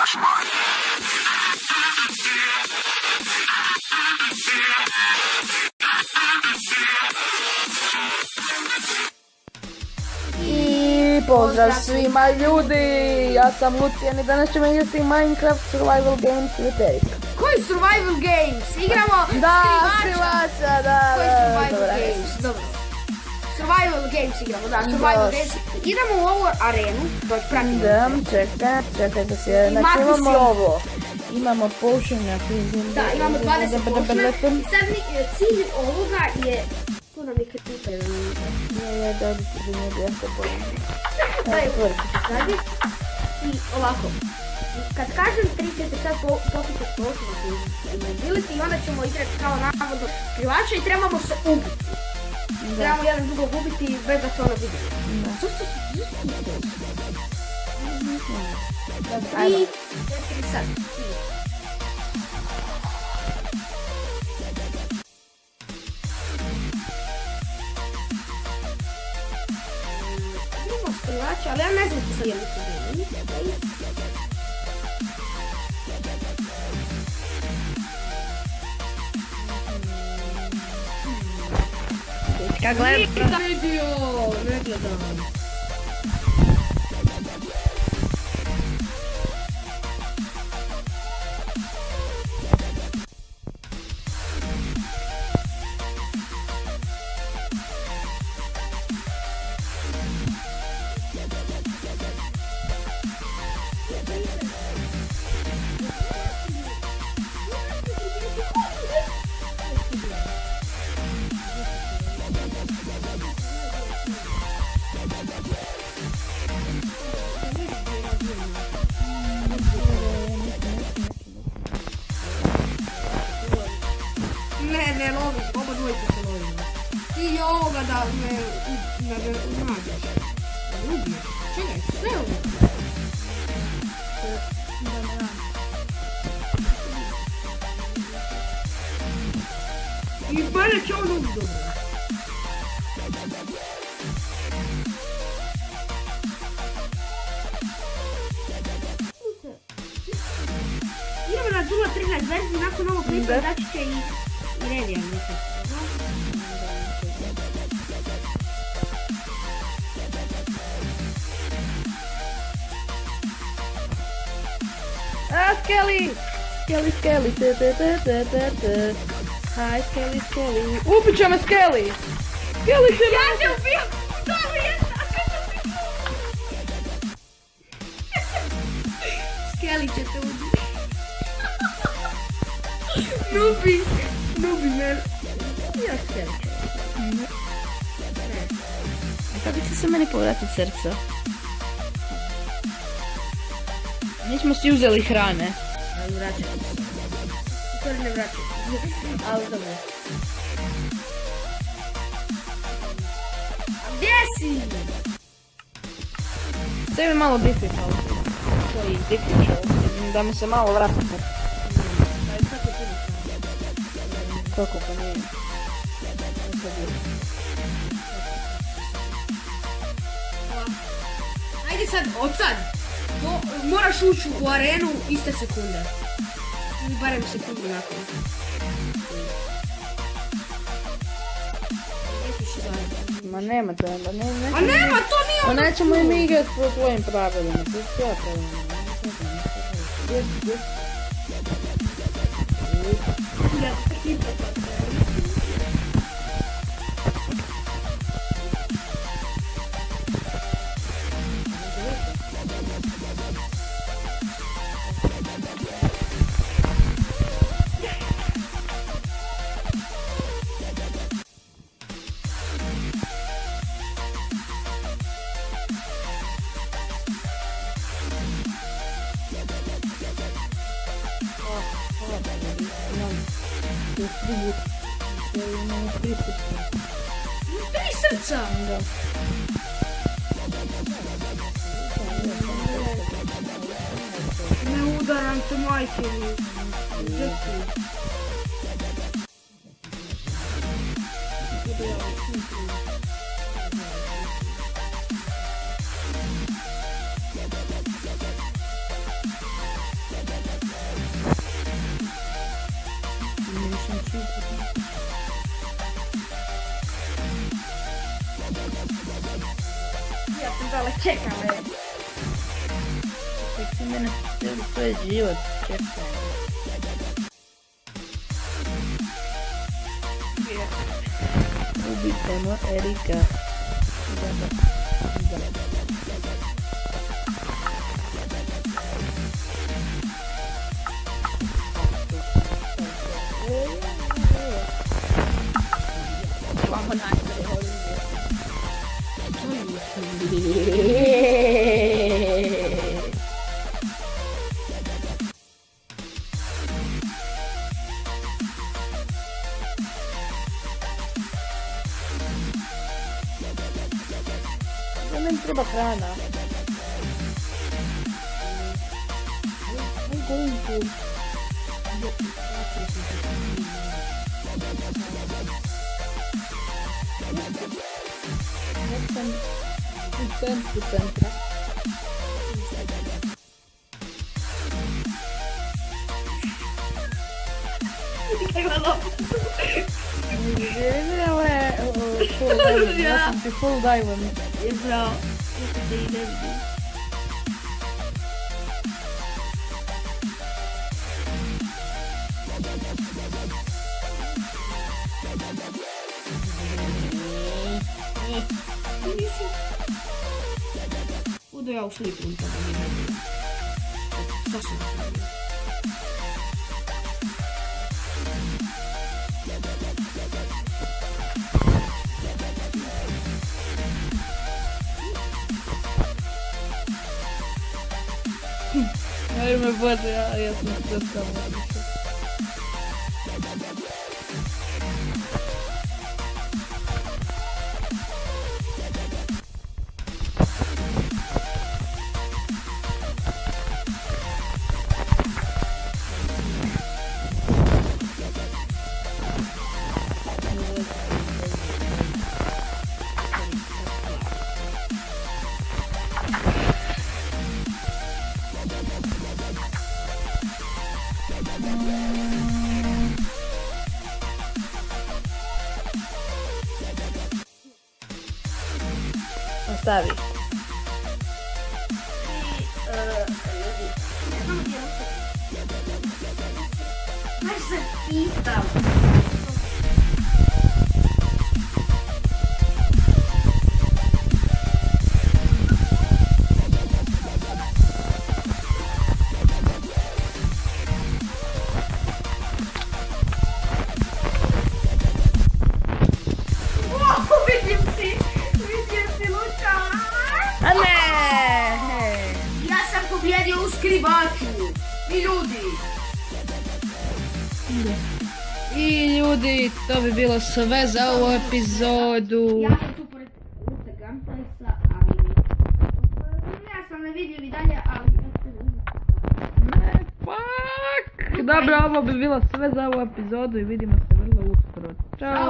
I pozdrav svima ljudi, ja sam Lucijan i danas ćemo igrati Minecraft Survival Games with Erika. Koji Survival Games? Igramo skrivača, da. Koji Survival Games? Dobro. Survival Games igramo, da, Survival Games. Idemo u ovu arenu, dok pratimo. Da, čekaj da se, znači imamo ovo. Imamo potion na freezing. Da, imamo 20 potiona. Sad cilj ovoga je... Tu nam je kripita. Je, da bi jako bolje. Radi. I ovako. Kad kažem 3 ćete sad popiti potion ability i onda ćemo igrati kao navodno skrivača i trebamo se ubiti. Trebamo jedan drugog ubiti bez da se ono vidi. Zašto su I 4 sad. Imamo skrivača, ali ja ne znam ko sam jelicu bili. Dečka gleda. Ne gledam. Ne loviš, oba dvojica se lovimo. Cilj je ovoga da me nađeš. Da me ubiješ. Čekaj, sve ovo. I mene će on ubiti dobro. Idemo na 0.13 verziju, nakon ovog klipa daći će i Redijan, mislim. Skelly! Skelly, Hi, Skelly. Ubit će me Skelly! Skelly će me... Ja te ubijam! Dobro, jedna! Skelly će te ubiti. Nubi me. Ja Skelly će. Kako će se meni povratiti srce? Nismo si uzeli hrane. Ali vraćamo se. Sorry, ne vraćamo. Ali dobro. A gdje si? Sve mi malo difficult. Koji difficult? Da mi se malo vratite. Kako pa nije? Ajde sad, od sad. Moraš ući u arenu iste sekunde. Ili barem sekundu nakon. Ne smiješ izlaziti. Ma nema to, ne. A nema, to nije Pa ono. nećemo i mi igrati po tvojim pravilima, sve što ja pravilima. Tri srca! Da. Ne udaram te majke mi. Gdje si? Ja sam dole čekala. Tek si mene cijeli svoj život čekaj. Ubitamo Erika. Vamo najbolje ovdje. Da nam treba hrana. I'm going to... Ja sam u centru centra. Ja sam ti full diamond. Je bravo. Ja sam te i ne vidim. Budu ja u sliku kada mi ne vidim. Sasvim. Ajme Bože, ja sam sve samo odličio. Ostavi. Znaš se pitam. A ne! Ja sam pobjedio u skrivaču. I ljudi. I ljudi, to bi bilo sve za ovu epizodu. Ja sam tu pored Uta Gunplaysa, ali... Ja sam nevidljiv i dalje, ali... Ne, fuck! Dobro, ovo bi bilo sve za ovu epizodu i vidimo se vrlo uskoro. Ćao!